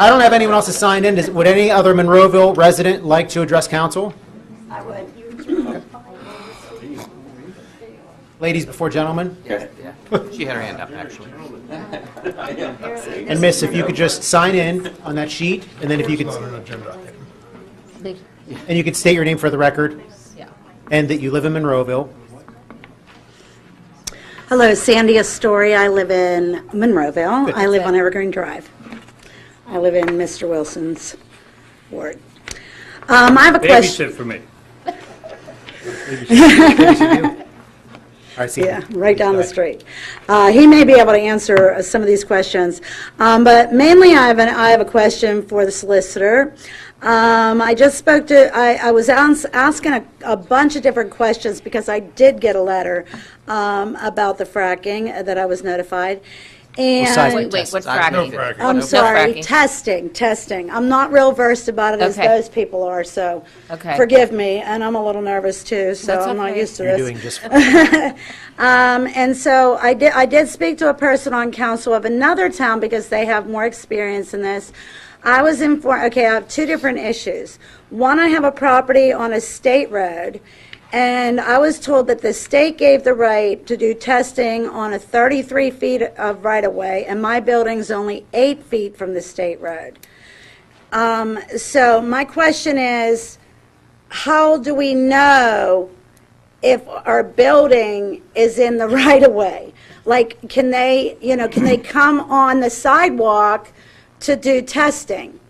I don't have anyone else to sign in. Would any other Monroeville resident like to address council? I would. Ladies before gentlemen. Yeah. She had her hand up, actually. And miss, if you could just sign in on that sheet, and then if you could, and you could state your name for the record, and that you live in Monroeville. Hello, Sandy Asturi. I live in Monroeville. Good. I live on Evergreen Drive. I live in Mr. Wilson's ward. I have a question. Babysit for me. All right, see. Yeah, right down the street. He may be able to answer some of these questions, but mainly I have a question for the solicitor. I just spoke to, I was asking a bunch of different questions because I did get a letter about the fracking that I was notified. And Wait, what's fracking? No fracking. I'm No sorry, fracking. testing. I'm not real versed about it as Okay. those people are, so Okay. forgive me, and I'm a little nervous too, so That's I'm not okay. used to You're this. doing just fine. And so I did speak to a person on council of another town because they have more experience in this. I was informed, okay, I have two different issues. One, I have a property on a state road, and I was told that the state gave the right to do testing on a 33 feet of right-of-way, and my building's only 8 feet from the state road. So my question is, how do we know if our building is in the right-of-way? Like, can they come on the sidewalk to do testing?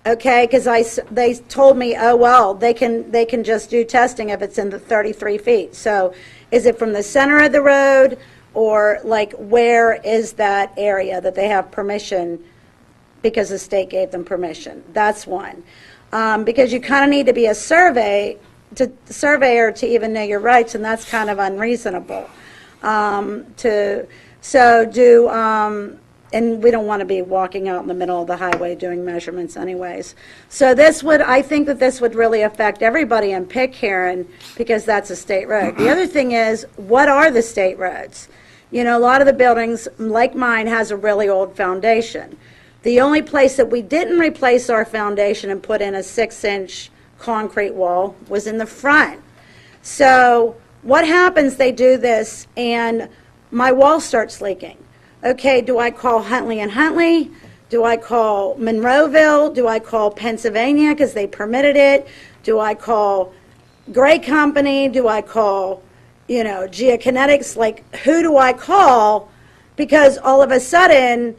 Okay, because they told me, oh, well, they can just do testing if it's in the 33 feet. So is it from the center of the road, or like where is that area that they have permission because the state gave them permission? That's one. Because you kind of need to be a surveyor to even know your rights, and that's kind of unreasonable. And we don't want to be walking out in the middle of the highway doing measurements anyways. So I think that this would really affect everybody in Pitcairn because that's a state road. The other thing is, what are the state roads? You know, a lot of the buildings, like mine, has a really old foundation. The only place that we didn't replace our foundation and put in a 6-inch concrete wall was in the front. So what happens, they do this, and my wall starts leaking. Okay, do I call Huntley and Huntley? Do I call Monroeville? Do I call Pennsylvania because they permitted it? Do I call Gray Company? Do I call, Geokinetics? Like, who do I call? Because all of a sudden,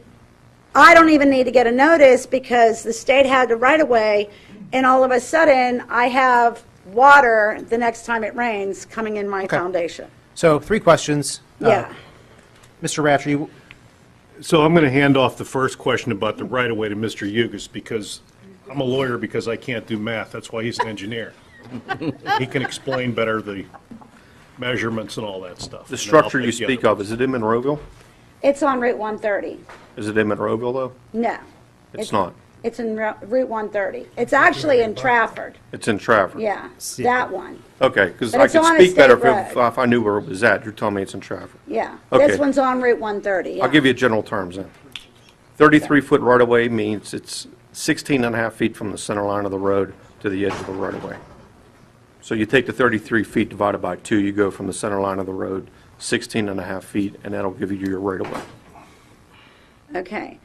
I don't even need to get a notice because the state had the right of way, and all of a sudden, I have water the next time it rains coming in my foundation. So 3 questions. Yeah. Mr. Rattree, So I'm going to hand off the first question about the right-of-way to Mr. Yugas, because I'm a lawyer because I can't do math. That's why he's an engineer. He can explain better the measurements and all that stuff. The structure you speak of, is it in Monroeville? It's on Route 130. Is it in Monroeville, though? No. It's not. It's in Route 130. It's actually in Trafford. It's in Trafford? Yeah, that one. Okay, because But I it's could on a speak better state if I knew where it was at. You're telling me it's in Trafford. Yeah. Okay. This one's on Route 130. Yeah. I'll give you general terms then. 33-foot right-of-way means it's 16 and a half feet from the center line of the road to the edge of the right-of-way. So you take the 33 feet divided by 2, you go from the center line of the road 16 and a half feet, and that'll give you your right-of-way. Okay.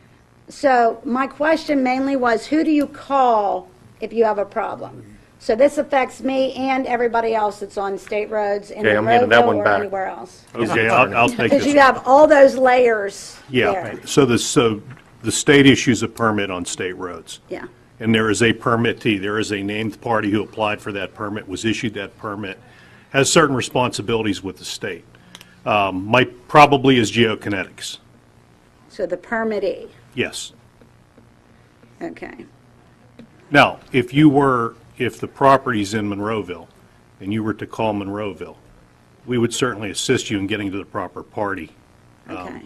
So my question mainly was, who do you call if you have a problem? So this affects me and everybody else that's on state roads in Okay, I'm handing that Monroeville one or back. anywhere else. Okay, I'll take Because you this. have all those layers Yeah, there. so the state issues a permit on state roads. Yeah. And there is a permittee, there is a named party who applied for that permit, was issued that permit, has certain responsibilities with the state. Probably is Geokinetics, So the permittee. yes. Okay. Now, if the property's in Monroeville, and you were to call Monroeville, we would certainly assist you in getting to the proper party. Okay.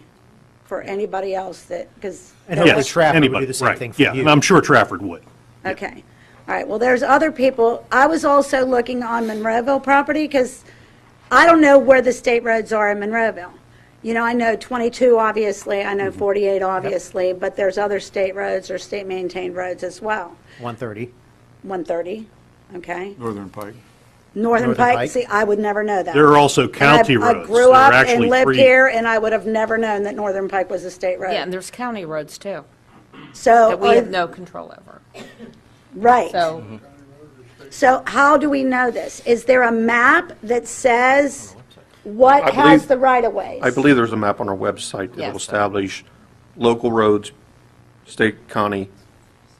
For anybody else because. and hopefully Yes, Trafford would anybody, do the same right, thing for yeah, you. and I'm sure Trafford would. Okay. All right. Well, there's other people. I was also looking on Monroeville property because I don't know where the state roads are in Monroeville. You know, I know 22, obviously, I know 48, obviously, but there's other state roads or state-maintained roads as well. 130. 130, okay? Northern Pike. Northern Northern Pike, Pike. see, I would never know that. There are also And county I roads. grew There are up and actually lived three. here, and I would have never known that Northern Pike was a state road. Yeah, and there's county roads too, So, that we have no control over. right. So, So how do we know this? Is there a map that says what I has believe- the right-of-ways? I believe there's a map on our website that will Yes. establish local roads, state, county,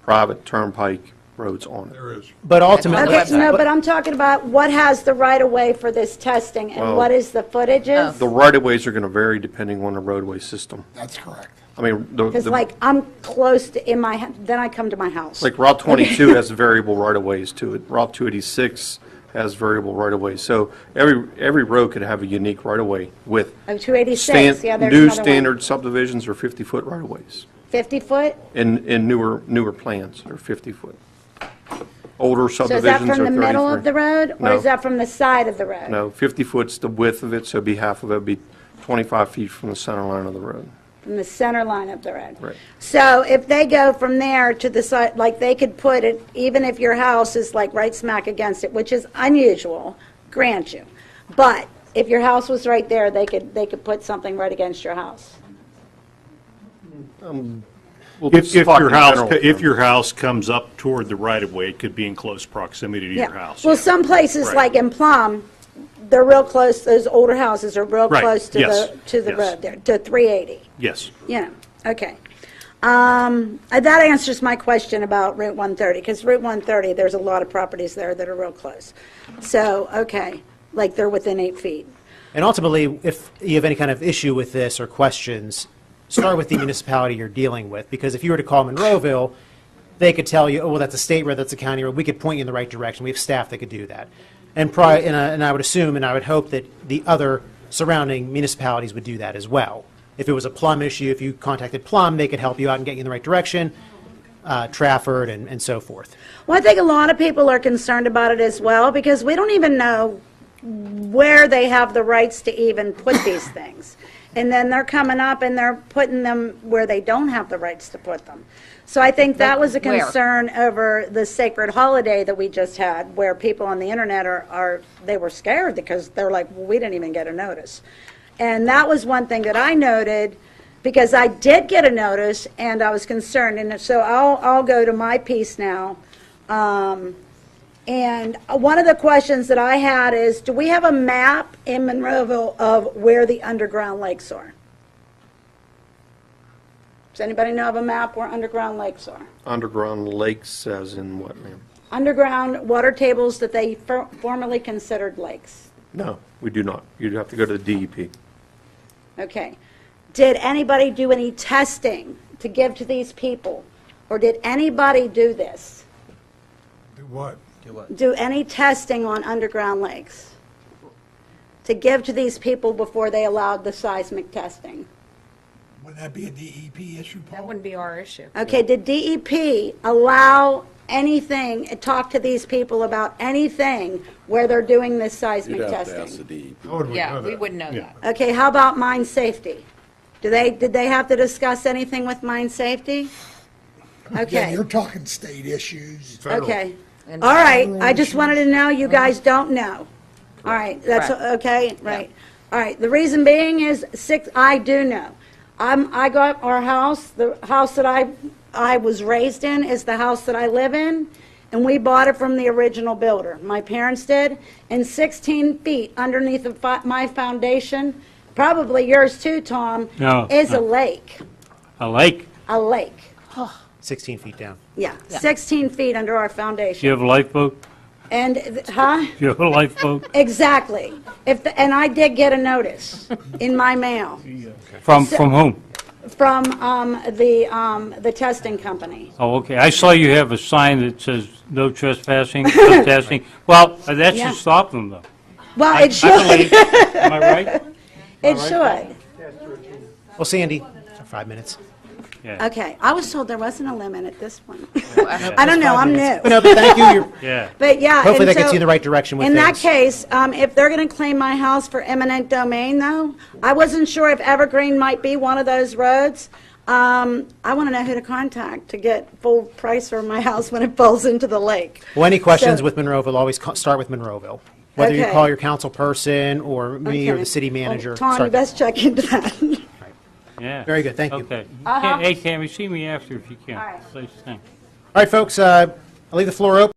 private, turnpike roads on it. There is. But ultimately, Okay, no, but I'm talking about what has the right-of-way for this testing, and Well- what is the footages? The right-of-ways are going to vary depending on the roadway system. That's correct. I mean, Because like, I'm close to, then I come to my house. like Route 22 has variable right-of-ways to it. Route 286 has variable right-of-ways. So every road could have a unique right-of-way with Oh, 286, yeah, there's another new one. standard subdivisions are 50-foot right-of-ways. 50 foot? In newer plans are 50-foot. Older So is subdivisions that are 33. from the middle of the road, or No. is that from the side of the road? No, 50 foot's the width of it, so it'd be half of it would be 25 feet from the center line of the road. From the center line of the road. Right. So if they go from there to the side, like they could put it, even if your house is like right smack against it, which is unusual, grant you. But if your house was right there, they could put something right against your house. We'll If talk your in house, general if terms. your house comes up toward the right-of-way, it could be in close proximity to your house. Well, yeah. some places, Right. like in Plum, they're real close, those older houses are real Right, close to yes, the yes. road there, to 380. Yes. You know, okay. That answers my question about Route 130, because Route 130, there's a lot of properties there that are real close. So, okay, like they're within 8 feet. and ultimately, if you have any kind of issue with this or questions, start with the municipality you're dealing with, because if you were to call Monroeville, they could tell you, oh, well, that's a state road, that's a county road. We could point you in the right direction. We have staff that could do that. And I would assume and I would hope that the other surrounding municipalities would do that as well. If it was a Plum issue, if you contacted Plum, they could help you out and get you in the right direction, Trafford and so forth. Well, I think a lot of people are concerned about it as well, because we don't even know where they have the rights to even put these things. And then they're coming up and they're putting them where they don't have the rights to put them. So I think that was a where? concern over the sacred holiday that we just had, where people on the internet they were scared because they're like, well, we didn't even get a notice. And that was one thing that I noted, because I did get a notice and I was concerned. And so I'll go to my piece now. And one of the questions that I had is, do we have a map in Monroeville of where the underground lakes are? Does anybody know of a map where underground lakes are? Underground lakes as in what, ma'am? Underground water tables that they formerly considered lakes. No, we do not. You'd have to go to the DEP. Okay. Did anybody do any testing to give to these people? Or did anybody do this? Do what? Do any testing on underground lakes? To give to these people before they allowed the seismic testing? Wouldn't that be a DEP issue, that Paul? wouldn't be our issue. Okay, did DEP allow anything, talk to these people about anything where they're doing this seismic You'd have to ask the testing? DEP. How would we Yeah, know we that? wouldn't know Yeah. that. Okay, how about mine safety? Did they have to discuss anything with mine safety? Yeah, Okay, you're talking state issues. Federal. okay. And All right, I just wanted to know, you guys don't know. All right, that's, Correct. okay, right. All right, the reason being is I do know. I got our house, the house that I was raised in is the house that I live in, and we bought it from the original builder. My parents did, and 16 feet underneath my foundation, probably yours too, Tom, No, is a no. lake, A lake? a lake. 16 feet down. Yeah, 16 feet under our Do you foundation. have a lifeboat? And, huh? Do you have a lifeboat? Exactly. And I did get a notice in my mail From whom? from the testing company. Oh, okay. I saw you have a sign that says no trespassing, trespassing. Well, that Yeah. should stop them, though. Well, I it should. believe. Am I right? It should. Well, Sandy, 5 minutes. Yeah. Okay, I was told there wasn't a limit at this point. I don't know, I'm new. But no, but thank you. You're- Yeah. But yeah. Hopefully and that gets so you in the right direction with In that things. case, if they're going to claim my house for eminent domain, though, I wasn't sure if Evergreen might be one of those roads. I want to know who to contact to get full price for my house when it falls into the lake. Well, any questions So- with Monroeville, always start with Monroeville. Whether you Okay. call your council person or me or Okay. the city Well, manager. Tom, you start there. best check into that. Yeah. Very good, thank you. Okay. Uh-huh. Hey, Tammy, see me after if you can. All right. Please, thanks. All right, folks, I'll leave the floor open.